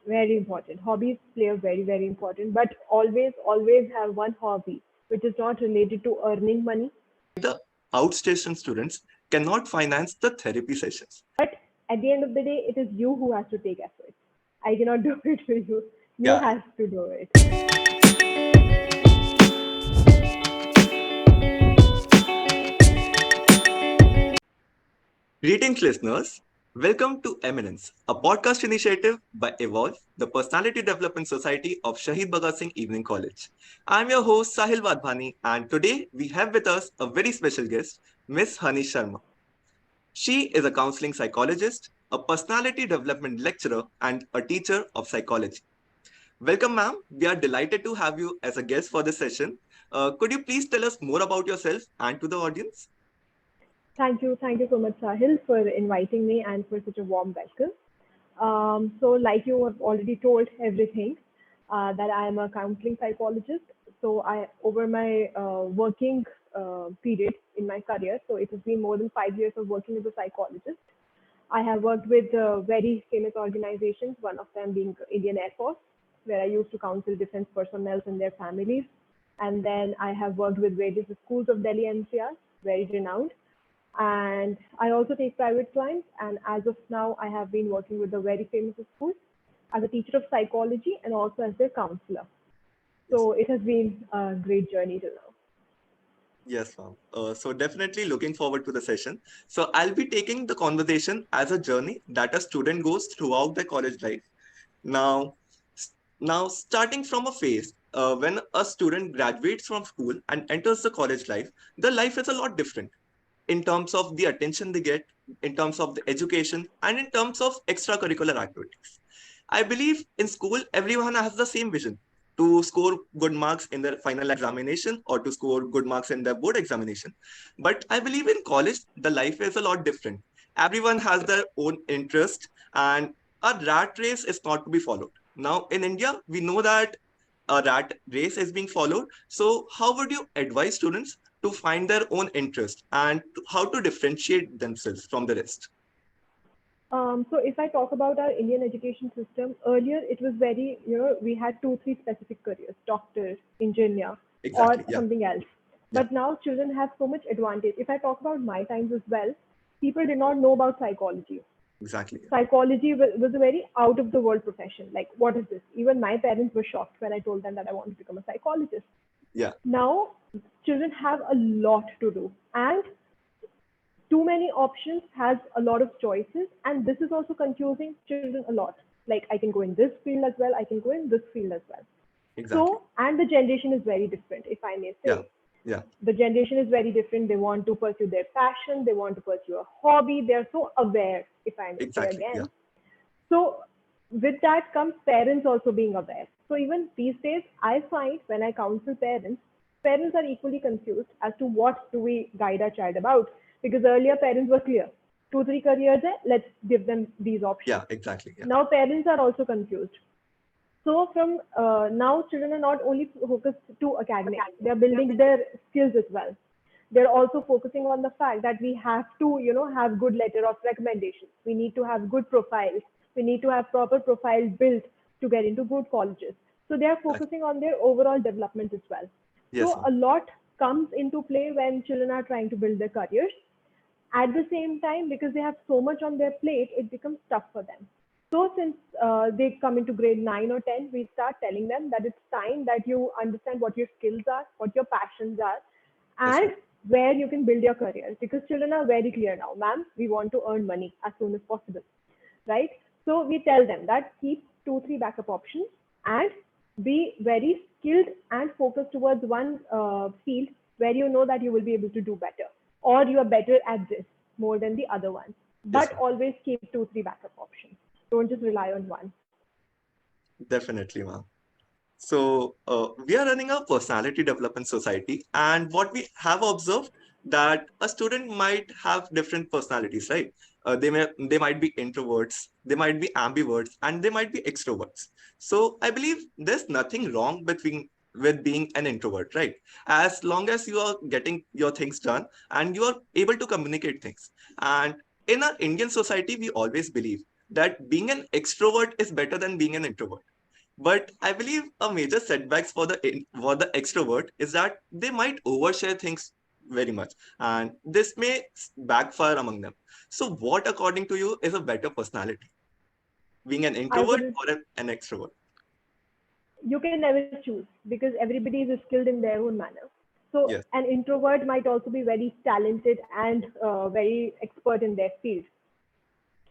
Very important. Hobbies play a very, very important, but always, always have one hobby which is not related to earning money. The outstation students cannot finance the therapy sessions. But at the end of the day, it is you who has to take effort. I cannot do it for you. You Yeah. have to do it. Greetings, listeners. Welcome to Eminence, a podcast initiative by Evolve, the Personality Development Society of Shahid Bhagat Singh Evening College. I'm your host, Sahil Wadhwani, and today we have with us a very special guest, Miss Honey Sharma. She is a counseling psychologist, a personality development lecturer, and a teacher of psychology. Welcome, ma'am. We are delighted to have you as a guest for this session. Could you please tell us more about yourself and to the audience? Thank you. Thank you so much, Sahil, for inviting me and for such a warm welcome. So, like you have already told everything, that I am a counseling psychologist. So, over my working period in my career, so it has been more than 5 years of working as a psychologist. I have worked with very famous organizations, one of them being Indian Air Force, where I used to counsel defense personnel and their families. And then I have worked with various schools of Delhi NCR, very renowned. And I also take private clients. And as of now, I have been working with a very famous school as a teacher of psychology and also as their counselor. Yes. So it has been a great journey till now. Yes, ma'am. So definitely looking forward to the session. So I'll be taking the conversation as a journey that a student goes throughout their college life. Now, now starting from a phase when a student graduates from school and enters the college life, the life is a lot different in terms of the attention they get, in terms of the education, and in terms of extracurricular activities. I believe in school, everyone has the same vision to score good marks in their final examination or to score good marks in their board examination. But I believe in college, the life is a lot different. Everyone has their own interest, and a rat race is not to be followed. Now, in India, we know that a rat race is being followed. So, how would you advise students to find their own interest and how to differentiate themselves from the rest? So if I talk about our Indian education system, earlier it was very, we had two, three specific careers, doctor, engineer, or Exactly. Yeah. something else. Yeah. But now children have so much advantage. If I talk about my times as well, people did not know about psychology. Exactly. Psychology was a very out of the world profession. Like, what is this? Even my parents were shocked when I told them that I want to become a psychologist. Yeah. Now, children have a lot to do. And too many options has a lot of choices, and this is also confusing children a lot. Like, I can go in this field as well, I can go in this field as well. Exactly. So, and the generation is very different, if I may Yeah. say. Yeah. The generation is very different. They want to pursue their passion, they want to pursue a hobby, they're so aware, if I may say Exactly. Yeah. again. So with that comes parents also being aware. So even these days, I find when I counsel parents, parents are equally confused as to what do we guide our child about. Because earlier parents were clear, two, three careers, let's give them these options. Yeah. Exactly. Yeah. Now parents are also confused. So from now, children are not only focused to academics; they are building their skills as well. They're also focusing on the fact that we have to, have good letter of recommendations. We need to have good profiles. We need to have proper profiles built to get into good colleges. So they are Exactly. focusing on their overall development as well. Yes, So ma'am. a lot comes into play when children are trying to build their careers. At the same time, because they have so much on their plate, it becomes tough for them. So since they come into grade 9 or 10, we start telling them that it's time that you understand what your skills are, what your passions are, Yes, and ma'am. where you can build your career. Because children are very clear now, ma'am, we want to earn money as soon as possible, right? So we tell them that keep two, three backup options and be very skilled and focused towards one field where you know that you will be able to do better or you are better at this more than the other ones. Yes, But ma'am. always keep two, three backup options. Don't just rely on one. Definitely, ma'am. So we are running a personality development society, and what we have observed that a student might have different personalities, right? They might be introverts, they might be ambiverts, and they might be extroverts. So I believe there's nothing wrong between with being an introvert, right? As long as you are getting your things done and you are able to communicate things. And in our Indian society, we always believe that being an extrovert is better than being an introvert. But I believe a major setbacks for the extrovert is that they might overshare things very much, and this may backfire among them. So, what according to you is a better personality, being an I introvert would, or an extrovert? you can never choose because everybody is skilled in their own manner. So Yes, an introvert might also be very talented and very expert in their field.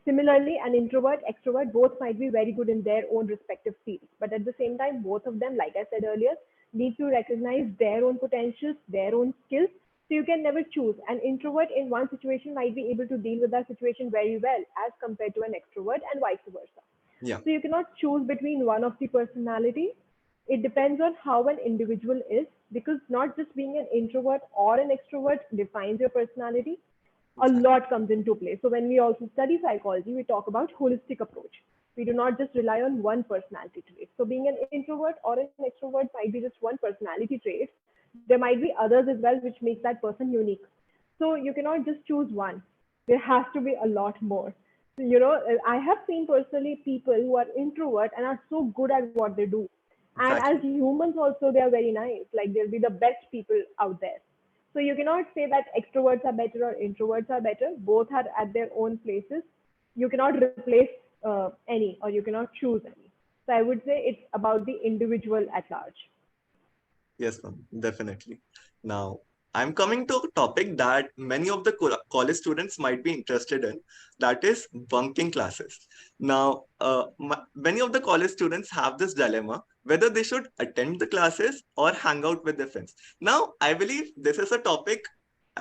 Similarly, an introvert, extrovert, both might be very good in their own respective fields. But at the same time, both of them, like I said earlier, need to recognize their own potentials, their own skills. So you can never choose. An introvert in one situation might be able to deal with that situation very well as compared to an extrovert and vice versa. yeah, So you cannot choose between one of the personality. It depends on how an individual is because not just being an introvert or an extrovert defines your personality. A exactly. lot comes into play. So when we also study psychology, we talk about holistic approach. We do not just rely on one personality trait. So being an introvert or an extrovert might be just one personality trait. There might be others as well, which makes that person unique. So you cannot just choose one. There has to be a lot more. So, I have seen personally people who are introvert and are so good at what they do. And as Exactly. humans also, they are very nice. Like they'll be the best people out there. So you cannot say that extroverts are better or introverts are better. Both are at their own places. You cannot replace any or you cannot choose any. So I would say it's about the individual at large. Yes, ma'am, definitely. Now, I'm coming to a topic that many of the college students might be interested in, that is bunking classes. Now, many of the college students have this dilemma whether they should attend the classes or hang out with their friends. Now, I believe this is a topic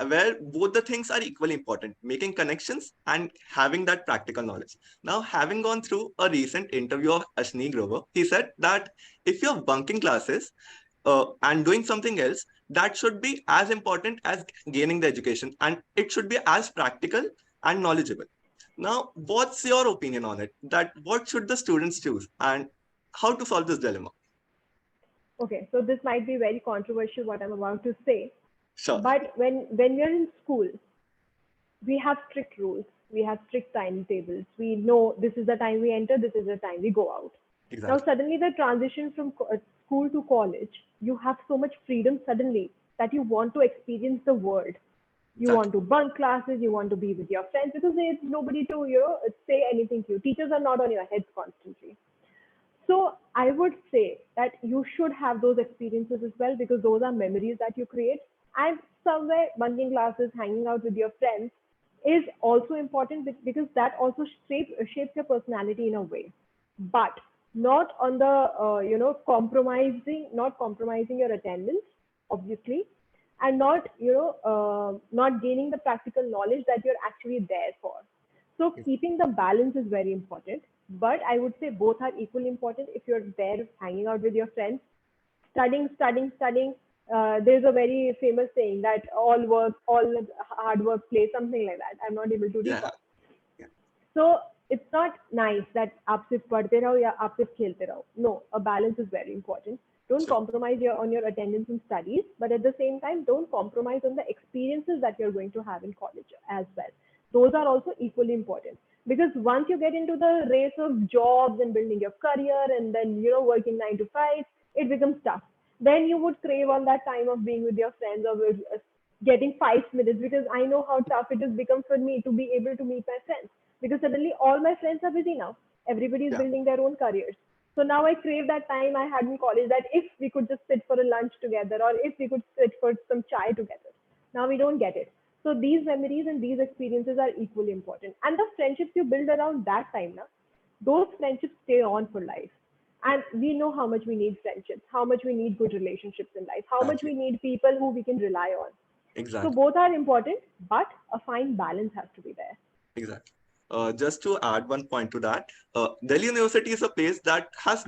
where both the things are equally important, making connections and having that practical knowledge. Now, having gone through a recent interview of Ashni Grover, he said that if you're bunking classes, and doing something else, that should be as important as gaining the education, and it should be as practical and knowledgeable. Now, what's your opinion on it, that what should the students choose and how to solve this dilemma? Okay, so this might be very controversial what I'm about to say, Sure. but when we're in school, we have strict rules. We have strict timetables. We know this is the time we enter, this is the time we go out. Now, Exactly. suddenly the transition from school to college, you have so much freedom suddenly that you want to experience the world. You Exactly. want to bunk classes, you want to be with your friends because there's nobody to, say anything to you. Teachers are not on your heads constantly. So I would say that you should have those experiences as well because those are memories that you create. And somewhere bunking classes, hanging out with your friends is also important because that also shapes your personality in a way. But not on the not compromising your attendance, obviously, and not gaining the practical knowledge that you're actually there for. So keeping the balance is very important. But I would say both are equally important. If you're there hanging out with your friends, studying. There's a very famous saying that all hard work plays, something like that. I'm not able to Yeah. recall. Yeah. So it's not nice that आप सिर्फ पढ़ते रहो या आप सिर्फ खेलते रहो. No, a balance is very important. Don't Sure. compromise on your attendance in studies, but at the same time, don't compromise on the experiences that you're going to have in college as well. Those are also equally important because once you get into the race of jobs and building your career and then working 9 to 5, it becomes tough. Then you would crave on that time of being with your friends or with, getting 5 minutes because I know how tough it has become for me to be able to meet my friends because suddenly all my friends are busy now. Everybody is Yeah. building their own careers. So now I crave that time I had in college that if we could just sit for a lunch together or if we could sit for some chai together. Now we don't get it. So these memories and these experiences are equally important. And the friendships you build around that time, now, those friendships stay on for life. And we know how much we need friendships, how much we need good relationships in life, how much Exactly. we need people who we can rely on. So Exactly. both are important, but a fine balance has to be there. Exactly. Just to add one point to that, Delhi University is a place that has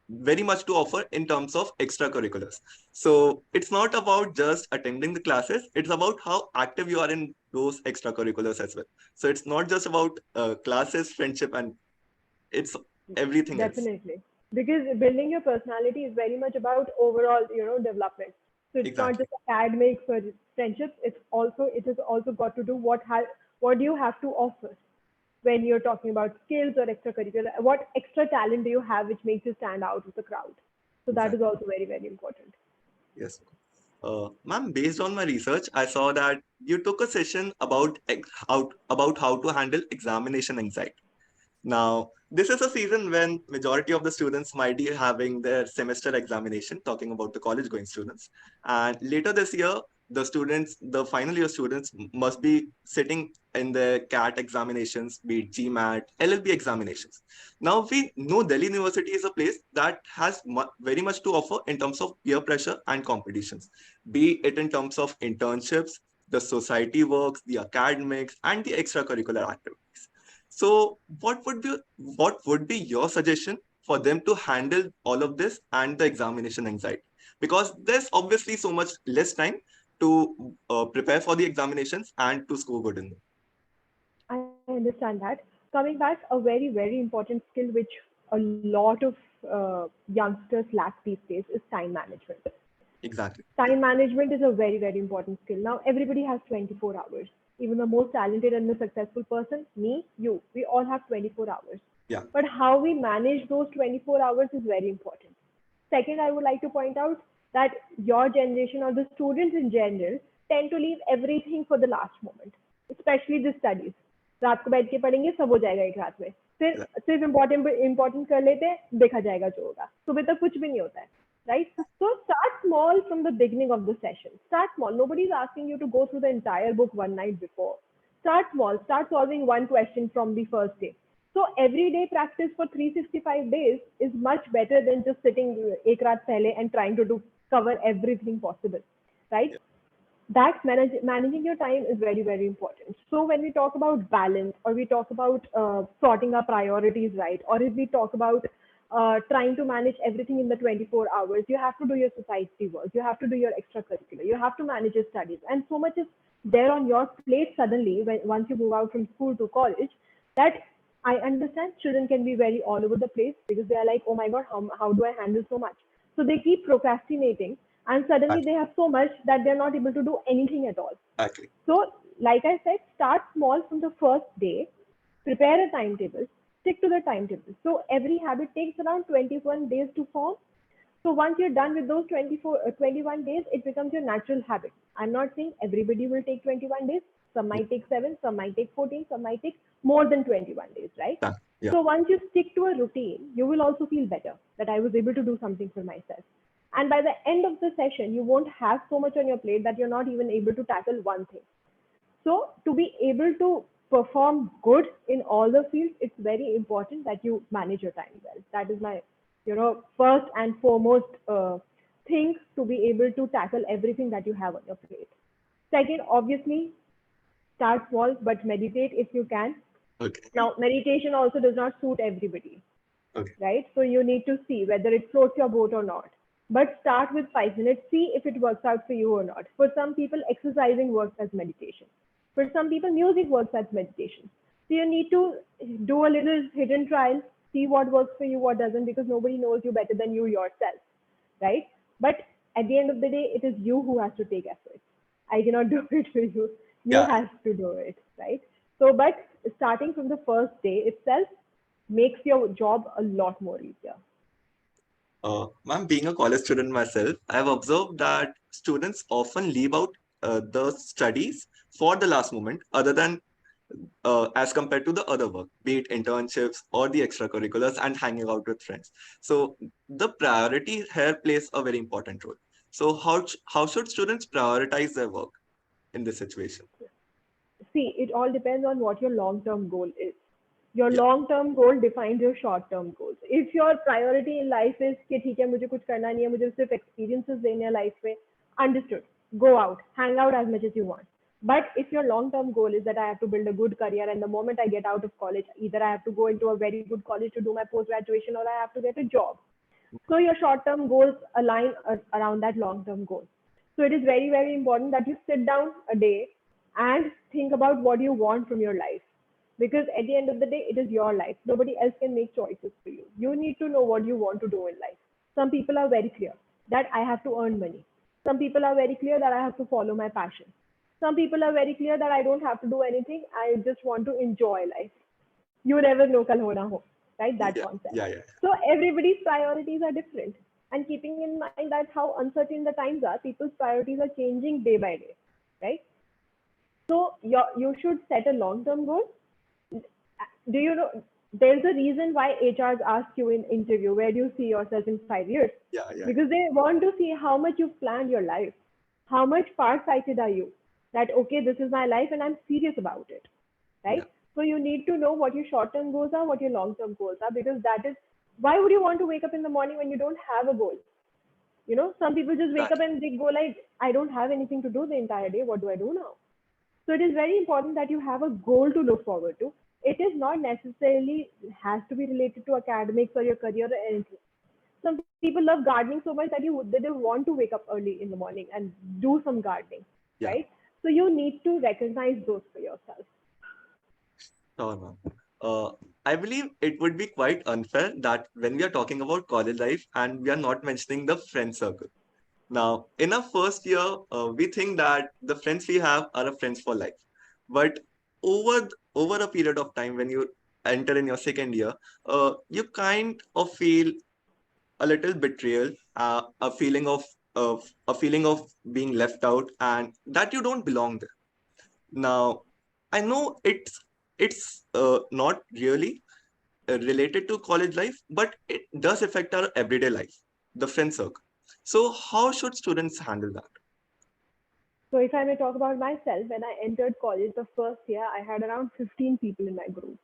very much to offer in terms of extracurriculars. So it's not about just attending the classes, it's about how active you are in those extracurriculars as well. So it's not just about classes, friendship, and it's everything else. Definitely. Because building your personality is very much about overall, development. So it's not Exactly. just academics or friendships. It has also got to do what do you have to offer. when you're talking about skills or extracurricular, what extra talent do you have which makes you stand out with the crowd? So that is Exactly. also very, very important. Yes. Ma'am, based on my research, I saw that you took a session about how to handle examination anxiety. Now, this is a season when majority of the students might be having their semester examination, talking about the college going students. And later this year, the final year students must be sitting in the CAT examinations, be it GMAT, LLB examinations. Now, we know Delhi University is a place that has very much to offer in terms of peer pressure and competitions, be it in terms of internships, the society works, the academics, and the extracurricular activities. So, what would be your suggestion for them to handle all of this and the examination anxiety? Because there's obviously so much less time to prepare for the examinations and to score good in them. I understand that. Coming back, a very, very important skill which a lot of youngsters lack these days is time management. Exactly. Time management is a very, very important skill. Now, everybody has 24 hours. Even the most talented and the successful person, me, you, we all have 24 hours. Yeah. But how we manage those 24 hours is very important. Second, I would like to point out that your generation or the students in general tend to leave everything for the last moment, especially the studies. रात को बैठ के पढ़ेंगे सब हो जाएगा एक रात में फिर Yeah. सिर्फ इम्पोर्टेंट इम्पोर्टेंट कर लेते हैं देखा जाएगा जो होगा सुबह तक कुछ भी नहीं होता है right? So start small from the beginning of the session. Start small. Nobody's asking you to go through the entire book one night before. Start small. Start solving one question from the first day. So everyday practice for 365 days is much better than just sitting ek raat pehle and trying to cover everything possible, right? Yeah. That managing your time is very, very important. So when we talk about balance, or we talk about sorting our priorities right, or if we talk about trying to manage everything in the 24 hours, you have to do your society work, you have to do your extracurricular, you have to manage your studies, and so much is there on your plate suddenly once you move out from school to college, that I understand children can be very all over the place because they are like, oh my god, how do I handle so much? So they keep procrastinating, and suddenly they Exactly. have so much that they're not able to do anything at all. Exactly. So, like I said, start small from the first day, prepare a timetable, stick to the timetable. So, every habit takes around 21 days to form. So, once you're done with those 21 days, it becomes your natural habit. I'm not saying everybody will take 21 days. Some Yeah. might take 7, some might take 14, some might take more than 21 days, right? Yeah. Yeah. So, once you stick to a routine, you will also feel better that I was able to do something for myself. And by the end of the session, you won't have so much on your plate that you're not even able to tackle one thing. So to be able to perform good in all the fields, it's very important that you manage your time well. That is my, first and foremost thing to be able to tackle everything that you have on your plate. Second, obviously, start small, but meditate if you can. Okay. Now, meditation also does not suit everybody, Okay. right? So you need to see whether it floats your boat or not. But start with 5 minutes, see if it works out for you or not. For some people, exercising works as meditation. For some people, music works as meditation. So you need to do a little hidden trial, see what works for you, what doesn't, because nobody knows you better than you yourself, right? But at the end of the day, it is you who has to take effort. I cannot do it for you. You Yeah. have to do it, right? So, but starting from the first day itself makes your job a lot more easier. Ma'am, being a college student myself, I've observed that students often leave out the studies for the last moment, other than as compared to the other work, be it internships or the extracurriculars and hanging out with friends. So the priority here plays a very important role. So how should students prioritize their work in this situation? See, it all depends on what your long term goal is. Your Yeah. long term goal defines your short term goals. If your priority in life is कि ठीक है मुझे कुछ करना नहीं है मुझे सिर्फ experiences देने हैं life में, understood, go out, hang out as much as you want. But if your long term goal is that I have to build a good career, and the moment I get out of college, either I have to go into a very good college to do my post graduation, or I have to get a job. So your short term goals align around that long term goal. So it is very, very important that you sit down a day and think about what you want from your life. Because at the end of the day, it is your life. Nobody else can make choices for you. You need to know what you want to do in life. Some people are very clear that I have to earn money. Some people are very clear that I have to follow my passion. Some people are very clear that I don't have to do anything. I just want to enjoy life. You never know kal ho na ho, right? That Yeah, concept. yeah, yeah, So everybody's priorities are different. And keeping in mind that how uncertain the times are, people's priorities are changing day by day, right? So you should set a long-term goal. Do you know there's a reason why HRs ask you in interview, where do you see yourself in 5 years? yeah, yeah, Because they want to see how much you've planned your life. How much far-sighted are you? That, okay, this is my life and I'm serious about it, yeah. right? So you need to know what your short-term goals are, what your long-term goals are, because that is why would you want to wake up in the morning when you don't have a goal? Some people just wake up Exactly. and they go like, I don't have anything to do the entire day. What do I do now? So it is very important that you have a goal to look forward to. It is not necessarily has to be related to academics or your career or anything. Some people love gardening so much that they don't want to wake up early in the morning and do some gardening, Yeah. right? So you need to recognize those for yourself. Sure, ma'am. Uh, I believe it would be quite unfair that when we are talking about college life and we are not mentioning the friend circle. Now, in our first year, we think that the friends we have are our friends for life. But over a period of time, when you enter in your second year, you kind of feel a little betrayal, a feeling of being left out, and that you don't belong there. Now, I know it's not really related to college life, but it does affect our everyday life, the friend circle. So, how should students handle that? So if I may talk about myself, when I entered college the first year, I had around 15 people in my group.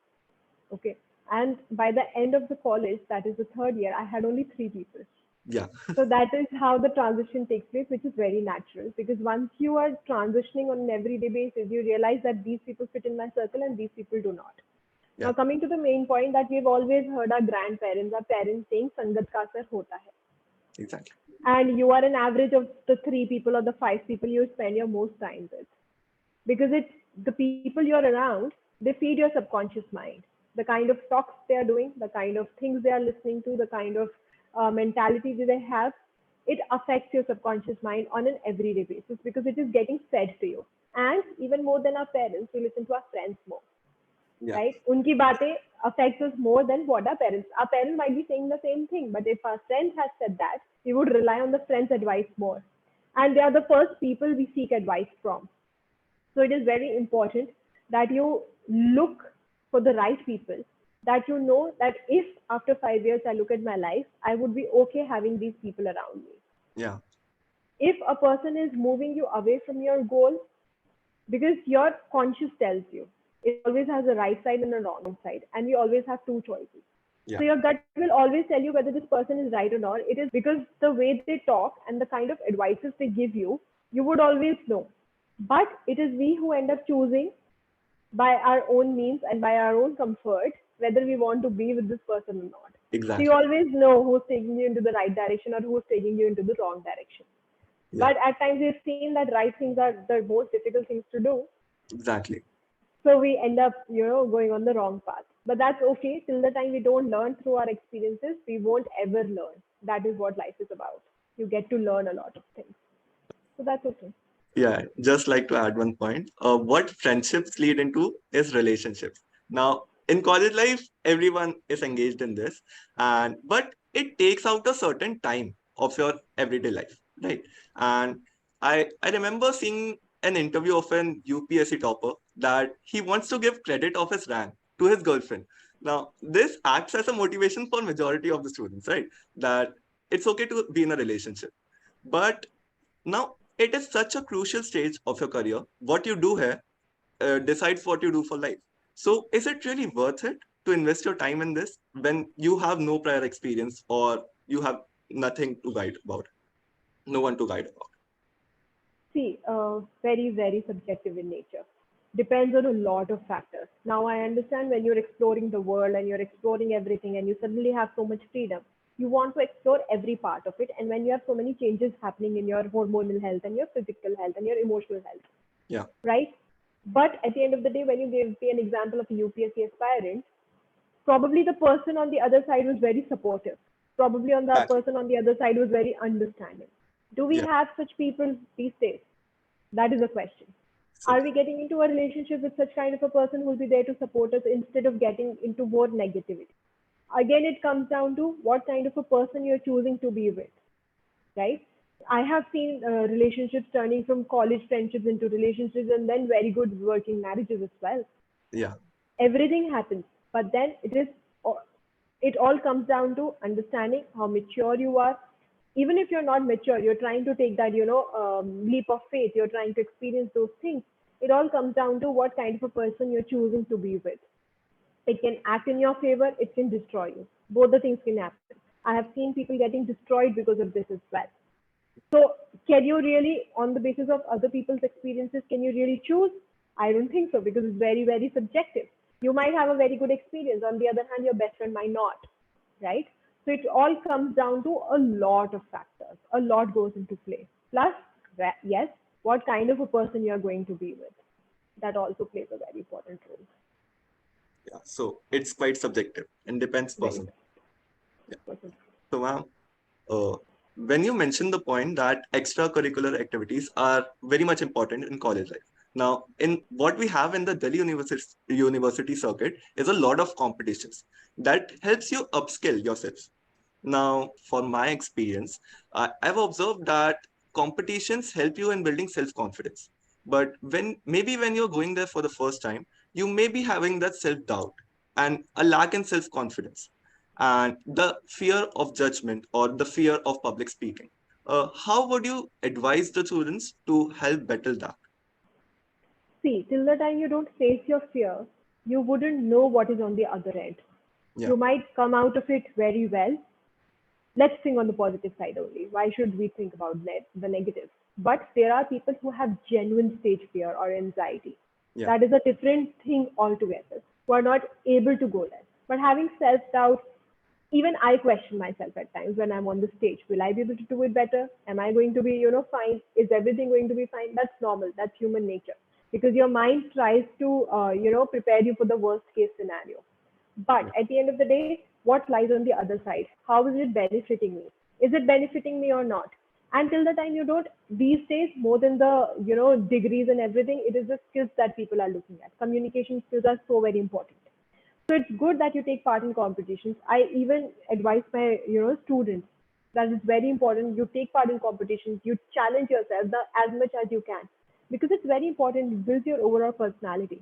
Okay. And by the end of the college, that is the third year, I had only 3 people. Yeah, So that is how the transition takes place, which is very natural, because once you are transitioning on an everyday basis, you realize that these people fit in my circle and these people do not. Now, yeah, coming to the main point, that we've always heard our grandparents, our parents saying, Sangat ka asar hota hai. exactly. And you are an average of the 3 people or the 5 people you spend your most time with. Because it's the people you're around, they feed your subconscious mind. The kind of talks they are doing, the kind of things they are listening to, the kind of mentality that they have, it affects your subconscious mind on an everyday basis because it is getting fed to you. And even more than our parents, we listen to our friends more, Yeah, right? Unki batein affects us more than what our parents. Our parents might be saying the same thing, but if our friend has said that, we would rely on the friend's advice more. And they are the first people we seek advice from. So it is very important that you look for the right people, that you know that if after 5 years I look at my life, I would be okay having these people around me. yeah, If a person is moving you away from your goal, because your conscious tells you, it always has a right side and a wrong side, and we always have two choices. So yeah, your gut will always tell you whether this person is right or not. It is because the way they talk and the kind of advices they give you, you would always know. But it is we who end up choosing by our own means and by our own comfort whether we want to be with this person or not. So you exactly. always know who's taking you into the right direction or who's taking you into the wrong direction. Yeah, But at times we've seen that right things are the most difficult things to do. exactly. So we end up, going on the wrong path. But that's okay. Till the time we don't learn through our experiences, we won't ever learn. That is what life is about. You get to learn a lot of things. So that's okay. Yeah, just like to add one point. What friendships lead into is relationships. Now, in college life, everyone is engaged in this, and but it takes out a certain time of your everyday life, right? And I remember seeing an interview of an UPSC topper that he wants to give credit of his rank to his girlfriend. Now, this acts as a motivation for majority of the students, right? That it's okay to be in a relationship, but now, it is such a crucial stage of your career. What you do here decides what you do for life. So, is it really worth it to invest your time in this when you have no prior experience or you have nothing to guide about, no one to guide about? See, very, very subjective in nature. Depends on a lot of factors. Now, I understand when you're exploring the world and you're exploring everything and you suddenly have so much freedom, you want to explore every part of it. And when you have so many changes happening in your hormonal health and your physical health and your emotional health, Yeah, right? But at the end of the day, when you give me an example of a UPSC aspirant, probably the person on the other side was very supportive. Probably on the exactly. person on the other side was very understanding. Do we Yeah. have such people these days? That is a question. Are we getting into a relationship with such kind of a person who will be there to support us instead of getting into more negativity? Again, it comes down to what kind of a person you're choosing to be with, right? I have seen relationships turning from college friendships into relationships and then very good working marriages as well. Yeah. Everything happens, but then it all comes down to understanding how mature you are. Even if you're not mature, you're trying to take that leap of faith, you're trying to experience those things. It all comes down to what kind of a person you're choosing to be with. It can act in your favor, it can destroy you. Both the things can happen. I have seen people getting destroyed because of this as well. So can you really, on the basis of other people's experiences, can you really choose? I don't think so, because it's very, very subjective. You might have a very good experience. On the other hand, your best friend might not, right? So it all comes down to a lot of factors. A lot goes into play. Plus, yes, what kind of a person you are going to be with. That also plays a very important role. Yeah. So it's quite subjective and depends Very person. Yeah. person. So ma'am, when you mentioned the point that extracurricular activities are very much important in college life. Now, in what we have in the Delhi University circuit is a lot of competitions that helps you upskill yourself. Now, for my experience, I've observed that competitions help you in building self-confidence. But when you're going there for the first time, you may be having that self-doubt and a lack in self-confidence and the fear of judgment or the fear of public speaking. How would you advise the students to help battle that? See, till the time you don't face your fear, you wouldn't know what is on the other end. Yeah, You might come out of it very well. Let's think on the positive side only. Why should we think about the negative? But there are people who have genuine stage fear or anxiety. yeah, That is a different thing altogether, who are not able to go there. But having self doubt, even I question myself at times when I'm on the stage. Will I be able to do it better? Am I going to be, fine? Is everything going to be fine? That's normal. That's human nature. Because your mind tries to, prepare you for the worst case scenario. But yeah, at the end of the day, what lies on the other side? How is it benefiting me? Is it benefiting me or not? Until the time you don't, these days, more than the, degrees and everything, it is the skills that people are looking at. Communication skills are so very important. So it's good that you take part in competitions. I even advise my, students that it's very important. You take part in competitions, you challenge yourself as much as you can, because it's very important. It builds your overall personality.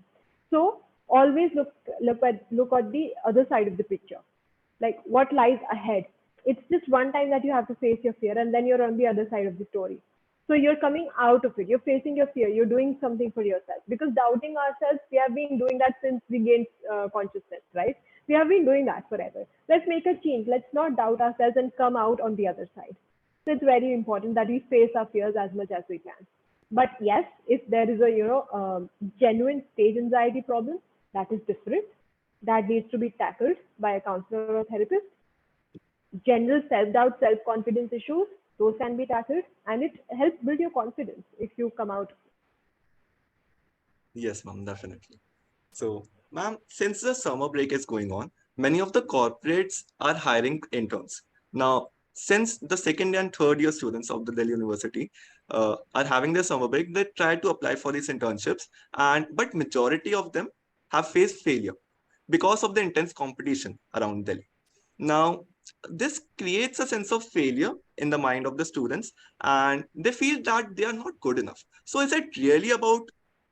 So always look at the other side of the picture, like what lies ahead. It's just one time that you have to face your fear, and then you're on the other side of the story. So you're coming out of it. You're facing your fear. You're doing something for yourself. Because doubting ourselves, we have been doing that since we gained consciousness, right? We have been doing that forever. Let's make a change. Let's not doubt ourselves and come out on the other side. So it's very important that we face our fears as much as we can. But yes, if there is a genuine stage anxiety problem, that is different. That needs to be tackled by a counselor or therapist. General self-doubt, self-confidence issues, those can be tackled, and it helps build your confidence if you come out. yes, ma'am, definitely. So, ma'am, since the summer break is going on, many of the corporates are hiring interns. Now, since the second and third year students of the Delhi University are having their summer break, they try to apply for these internships, and but majority of them have faced failure because of the intense competition around Delhi. Now, this creates a sense of failure in the mind of the students, and they feel that they are not good enough. So, is it really about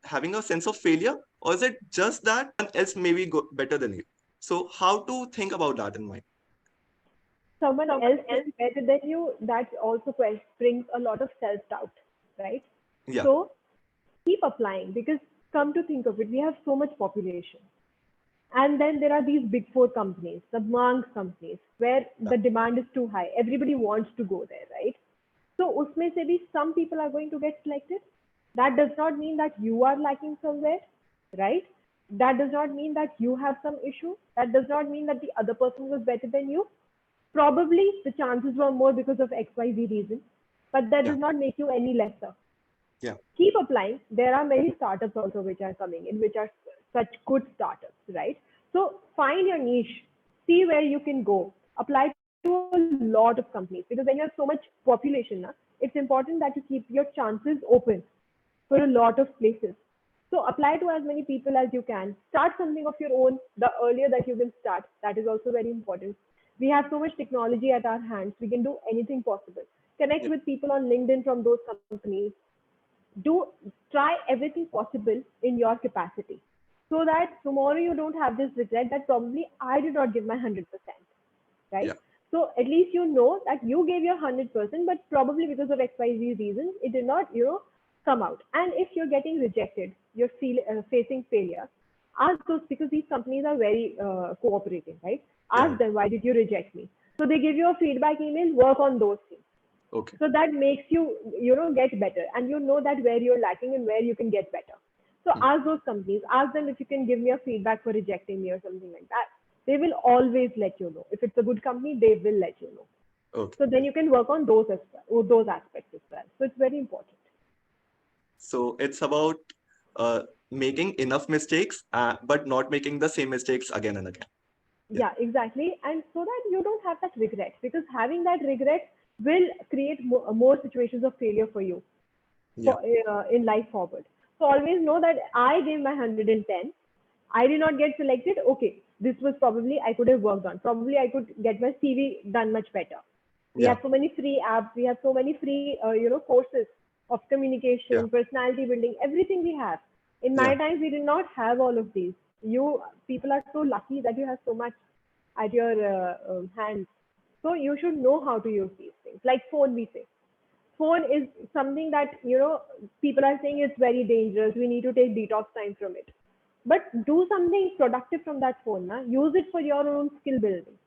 having a sense of failure, or is it just that someone else may be better than you? So, how to think about that in mind? Someone else being better than you, that also brings a lot of self-doubt, right? Yeah, So keep applying, because come to think of it, we have so much population. And then there are these big four companies, the Mang companies, where yeah, the demand is too high. Everybody wants to go there, right? So usme se bhi some people are going to get selected. That does not mean that you are lacking somewhere, right? That does not mean that you have some issue. That does not mean that the other person was better than you. Probably the chances were more because of XYZ reason, but that yeah, does not make you any lesser. yeah. Keep applying. There are many startups also which are coming in, which are such good startups, right? So find your niche, see where you can go, apply to a lot of companies, because when you have so much population, it's important that you keep your chances open for a lot of places. So apply to as many people as you can. Start something of your own. The earlier that you can start, that is also very important. We have so much technology at our hands. We can do anything possible. Connect Yeah. with people on LinkedIn from those companies. Do try everything possible in your capacity, so that tomorrow you don't have this regret that probably I did not give my 100%, Yeah. right? So at least you know that you gave your 100%, but probably because of XYZ reasons, it did not, come out. And if you're getting rejected, facing failure, ask those, because these companies are very cooperating, right? Yeah. Ask them, why did you reject me? So they give you a feedback email, work on those things. Okay. So that makes you, get better, and you know that where you're lacking and where you can get better. So Hmm. ask those companies, ask them if you can give me a feedback for rejecting me or something like that. They will always let you know. If it's a good company, they will let you know. Okay. So then you can work on those as well, or those aspects as well. So it's very important. So it's about uh, making enough mistakes, but not making the same mistakes again and again. Yeah. Yeah, exactly. And so that you don't have that regret, because having that regret will create more situations of failure for you Yeah. for in life forward. So always know that I gave my 110. I did not get selected. Okay, this was probably I could have worked on. Probably I could get my CV done much better. We Yeah. have so many free apps. We have so many free, courses of Yeah. communication, personality building, everything we have. In my Yeah. times, we did not have all of these. You people are so lucky that you have so much at your hands. So you should know how to use these things. Like phone, we say phone is something that people are saying it's very dangerous, we need to take detox time from it, but do something productive from that phone. Use it for your own skill building.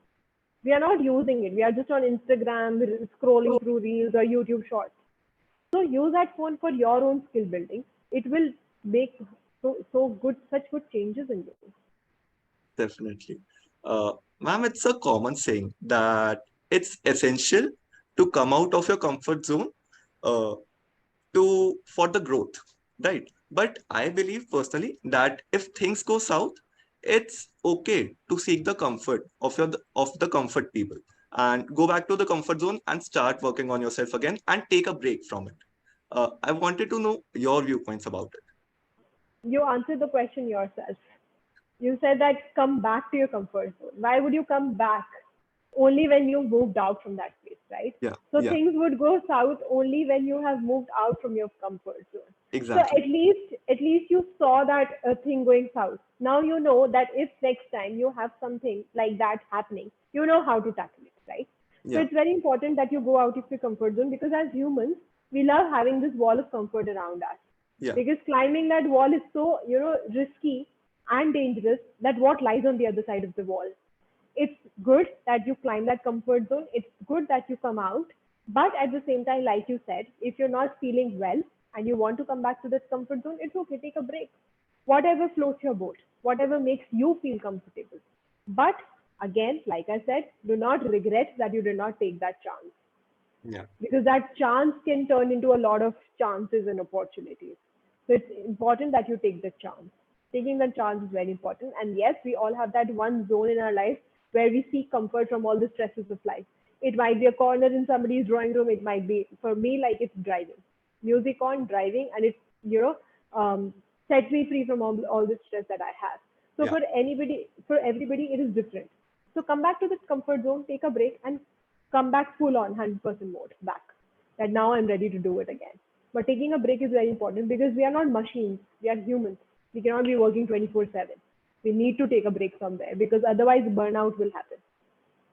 We are not using it, we are just on Instagram scrolling Oh, through reels or YouTube shorts. So use that phone for your own skill building. It will make such good changes in you. definitely. Uh, Ma'am, it's a common saying that it's essential to come out of your comfort zone uh, for the growth, right? But I believe personally that if things go south, it's okay to seek the comfort of the comfort people and go back to the comfort zone and start working on yourself again and take a break from it. I wanted to know your viewpoints about it. You answered the question yourself. You said that come back to your comfort zone. Why would you come back? Only when you moved out from that place, right? Yeah, So yeah, things would go south only when you have moved out from your comfort zone. So exactly. at least you saw that thing going south. Now you know that if next time you have something like that happening, you know how to tackle it, right? So Yeah, it's very important that you go out of your comfort zone, because as humans, we love having this wall of comfort around us, yeah, because climbing that wall is so risky and dangerous. That what lies on the other side of the wall. It's good that you climb that comfort zone, it's good that you come out, but at the same time, like you said, if you're not feeling well and you want to come back to that comfort zone, it's okay, take a break. Whatever floats your boat, whatever makes you feel comfortable. But again, like I said, do not regret that you did not take that chance, yeah, because that chance can turn into a lot of chances and opportunities. So it's important that you take the chance. Taking the chance is very important. And yes, we all have that one zone in our life where we seek comfort from all the stresses of life. It might be a corner in somebody's drawing room. It might be, for me, like it's driving. Music on, driving, and it's, set me free from all the stress that I have. So yeah, for everybody, it is different. So come back to this comfort zone, take a break, and come back full on 100% mode back. That now I'm ready to do it again. But taking a break is very important, because we are not machines, we are humans. We cannot be working 24/7. We need to take a break somewhere, because otherwise burnout will happen.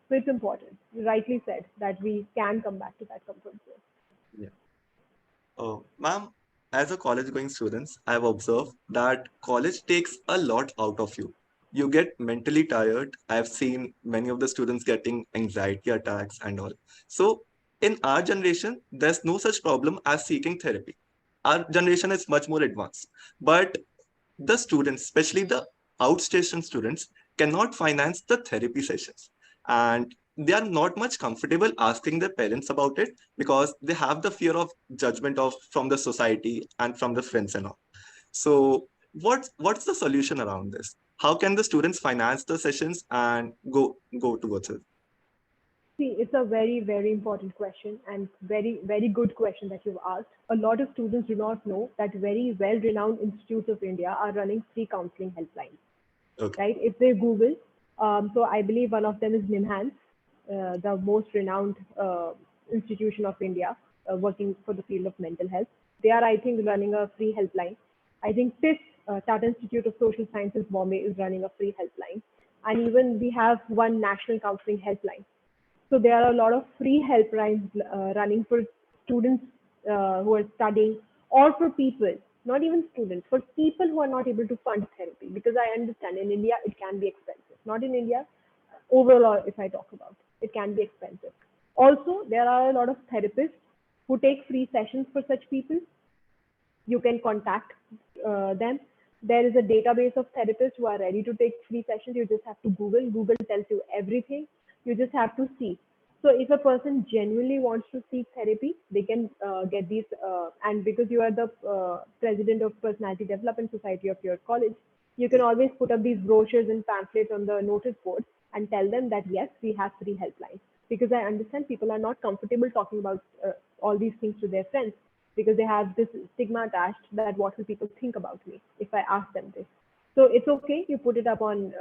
So it's important. You rightly said that we can come back to that comfort zone. yeah. Ma'am, as a college going students, I've observed that college takes a lot out of you. You get mentally tired. I've seen many of the students getting anxiety attacks and all. So in our generation, there's no such problem as seeking therapy. Our generation is much more advanced. But the students, especially the outstation students, cannot finance the therapy sessions. And they are not much comfortable asking their parents about it because they have the fear of judgment of from the society and from the friends and all. So what's the solution around this? How can the students finance the sessions and go towards it? See, it's a very, very important question and very, very good question that you've asked. A lot of students do not know that very well-renowned institutes of India are running free counseling helplines, Okay. right? If they Google, so I believe one of them is Nimhans, the most renowned institution of India, working for the field of mental health. They are, I think, running a free helpline. I think TISS, Tata Institute of Social Sciences, Bombay, is running a free helpline. And even we have one national counseling helpline. So there are a lot of free helplines running for students who are studying, or for people, not even students, for people who are not able to fund therapy. Because I understand in India it can be expensive. Not in India, overall, if I talk about it can be expensive. Also, there are a lot of therapists who take free sessions for such people. You can contact them. There is a database of therapists who are ready to take free sessions. You just have to Google. Google tells you everything. You just have to see. So if a person genuinely wants to seek therapy, they can get these. And because you are the president of Personality Development Society of your college, you can Yeah. always put up these brochures and pamphlets on the notice board and tell them that yes, we have free helplines. Because I understand people are not comfortable talking about all these things to their friends because they have this stigma attached that what will people think about me if I ask them this. So it's okay. You put it up on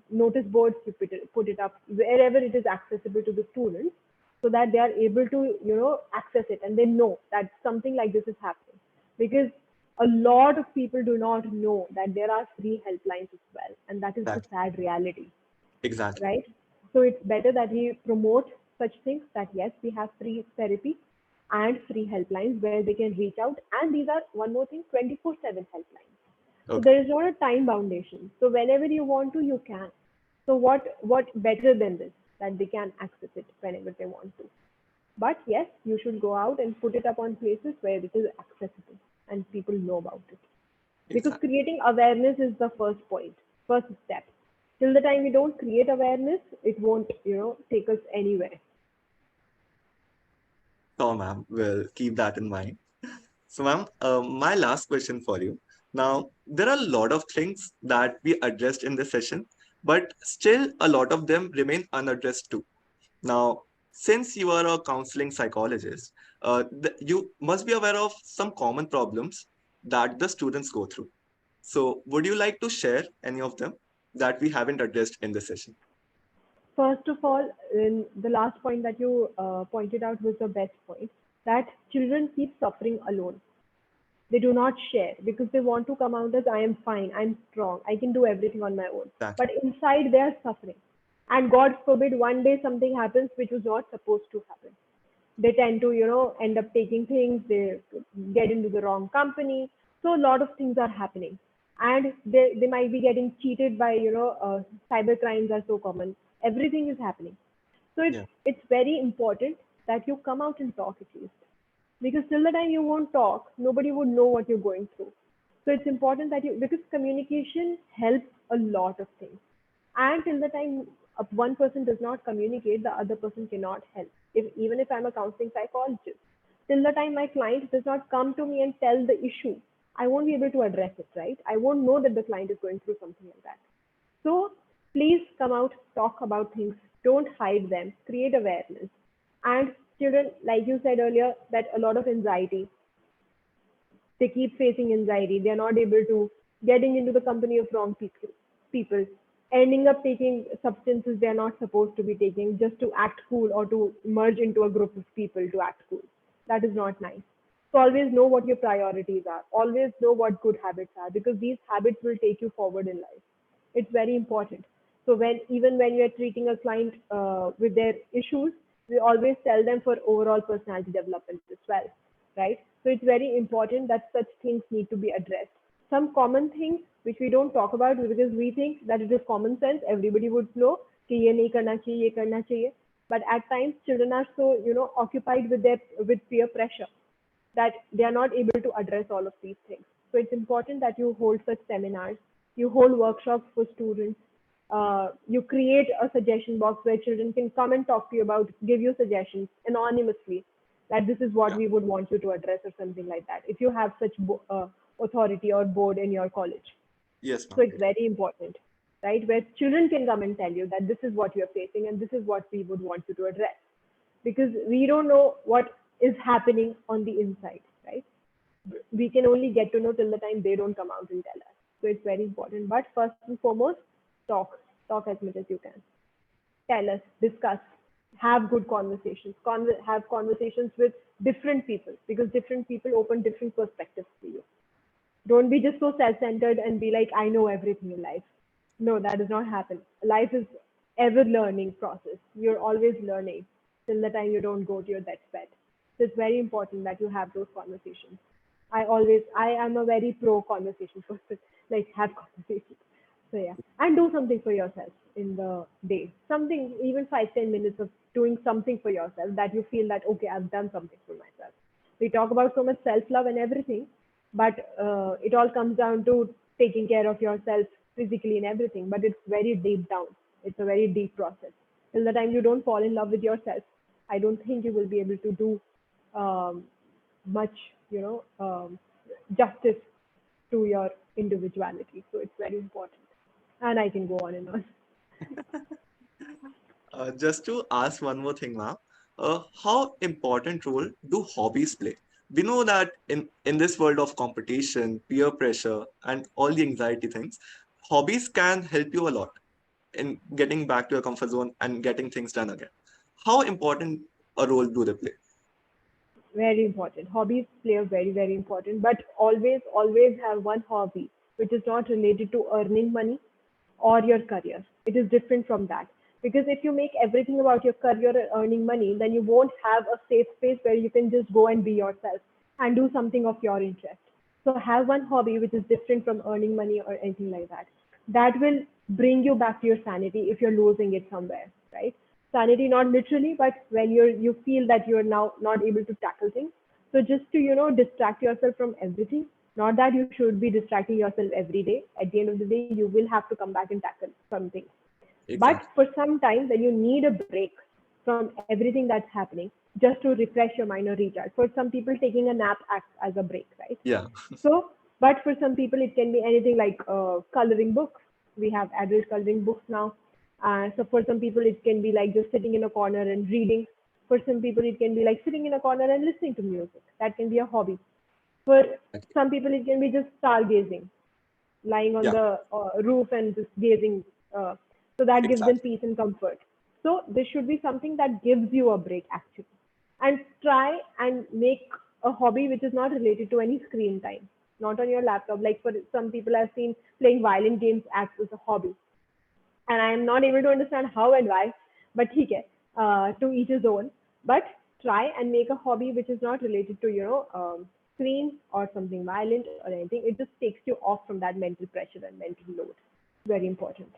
notice boards. You put it up wherever it is accessible to the students, so that they are able to access it and they know that something like this is happening. Because a lot of people do not know that there are free helplines as well, and that is the Exactly. sad reality, Exactly. right? So it's better that we promote such things that yes, we have free therapy and free helplines where they can reach out. And these are one more thing, 24/7 helplines. So Okay. there is not a time foundation. So whenever you want to, you can. So what better than this that they can access it whenever they want to. But yes, you should go out and put it up on places where it is accessible and people know about it. Because Exactly. creating awareness is the first point, first step. Till the time we don't create awareness, it won't, take us anywhere. So, ma'am, we'll keep that in mind. So, ma'am, my last question for you. Now, there are a lot of things that we addressed in this session, but still a lot of them remain unaddressed too. Now, since you are a counseling psychologist, you must be aware of some common problems that the students go through. So, would you like to share any of them that we haven't addressed in this session? First of all, in the last point that you pointed out was the best point, that children keep suffering alone. They do not share because they want to come out as I am fine, I'm strong, I can do everything on my own. Exactly. But inside they are suffering. And God forbid one day something happens which was not supposed to happen. They tend to, end up taking things, they get into the wrong company. So a lot of things are happening. And they might be getting cheated by, cyber crimes are so common. Everything is happening. So Yeah. it's very important that you come out and talk at least. Because till the time you won't talk, nobody would know what you're going through. So it's important that because communication helps a lot of things. And till the time one person does not communicate, the other person cannot help. Even if I'm a counseling psychologist, till the time my client does not come to me and tell the issue, I won't be able to address it, right? I won't know that the client is going through something like that. So please come out, talk about things, don't hide them, create awareness. And children, like you said earlier, that a lot of anxiety, they keep facing anxiety. They're not able to getting into the company of wrong people, ending up taking substances they're not supposed to be taking just to act cool or to merge into a group of people to act cool. That is not nice. So always know what your priorities are. Always know what good habits are because these habits will take you forward in life. It's very important. So when you are treating a client with their issues, we always tell them for overall personality development as well, right? So it's very important that such things need to be addressed. Some common things which we don't talk about because we think that it is common sense, everybody would know कि ये नहीं करना चाहिए, ये करना चाहिए. But at times children are so occupied with their with peer pressure that they are not able to address all of these things. So it's important that you hold such seminars, you hold workshops for students, you create a suggestion box where children can come and talk to you about, give you suggestions anonymously, that this is what Yeah. we would want you to address or something like that, if you have such authority or board in your college. Yes, So ma'am. it's very important. right? Where children can come and tell you that this is what you're facing and this is what we would want you to address. Because we don't know what is happening on the inside, right? We can only get to know till the time they don't come out and tell us. So it's very important. But first and foremost, talk as much as you can. Tell us, discuss, have good conversations, have conversations with different people, because different people open different perspectives to you. Don't be just so self-centered and be like, I know everything in life. No, that does not happen. Life is ever learning process. You're always learning till the time you don't go to your deathbed. So it's very important that you have those conversations. I am a very pro conversation person, like have conversations. So yeah, and do something for yourself in the day. Something, even 5-10 minutes of doing something for yourself that you feel that okay, I've done something for myself. We talk about so much self love and everything, but it all comes down to taking care of yourself physically and everything. But it's very deep down. It's a very deep process. Till the time you don't fall in love with yourself, I don't think you will be able to do um, much, justice to your individuality. So it's very important. And I can go on and on. Just to ask one more thing, ma'am, how important role do hobbies play? We know that in this world of competition, peer pressure, and all the anxiety things, hobbies can help you a lot in getting back to your comfort zone and getting things done again. How important a role do they play? Very important. Hobbies play a very, very important, but always have one hobby which is not related to earning money or your career. It is different from that. Because if you make everything about your career and earning money, then you won't have a safe space where you can just go and be yourself and do something of your interest. So have one hobby which is different from earning money or anything like that. That will bring you back to your sanity if you're losing it somewhere, right? Sanity not literally, but when you feel that you're now not able to tackle things. So just to distract yourself from everything. Not that you should be distracting yourself every day. At the end of the day, you will have to come back and tackle something. But Exactly. for some time, when you need a break from everything that's happening, just to refresh your mind or recharge. For some people, taking a nap acts as a break, right? Yeah. So, but for some people, it can be anything like coloring books. We have adult coloring books now. So for some people, it can be like just sitting in a corner and reading. For some people, it can be like sitting in a corner and listening to music. That can be a hobby. For some people, it can be just stargazing, lying on Yeah. the roof and just gazing. Uh, so that gives them Exactly. peace and comfort. So this should be something that gives you a break actually. And try and make a hobby which is not related to any screen time, not on your laptop. Like for some people, I've seen playing violent games acts as a hobby, and I am not able to understand how and why. But okay, to each his own. But try and make a hobby which is not related to screen or something violent or anything. It just takes you off from that mental pressure and mental load. Very important.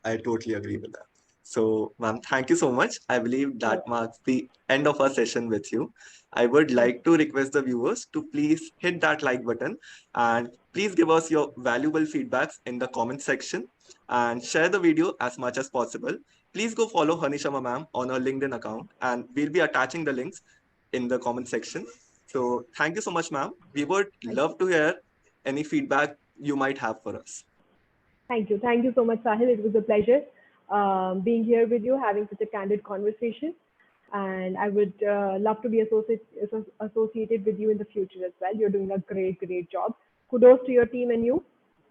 I totally agree with that. So, ma'am, thank you so much. I believe No, that marks the end of our session with you. I would thank like to request the viewers to please hit that like button and please give us your valuable feedbacks in the comment section and share the video as much as possible. Please go follow Honey Sharma ma'am on her LinkedIn account and we'll be attaching the links in the comment section. So, thank you so much, ma'am. We would thank you. love to hear any feedback you might have for us. Thank you. Thank you so much, Sahil. It was a pleasure being here with you, having such a candid conversation. And I would love to be associated with you in the future as well. You're doing a great, great job. Kudos to your team and you,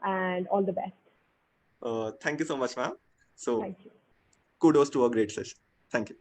and all the best. Thank you so much, ma'am. So, Thank you. kudos to a great session. Thank you.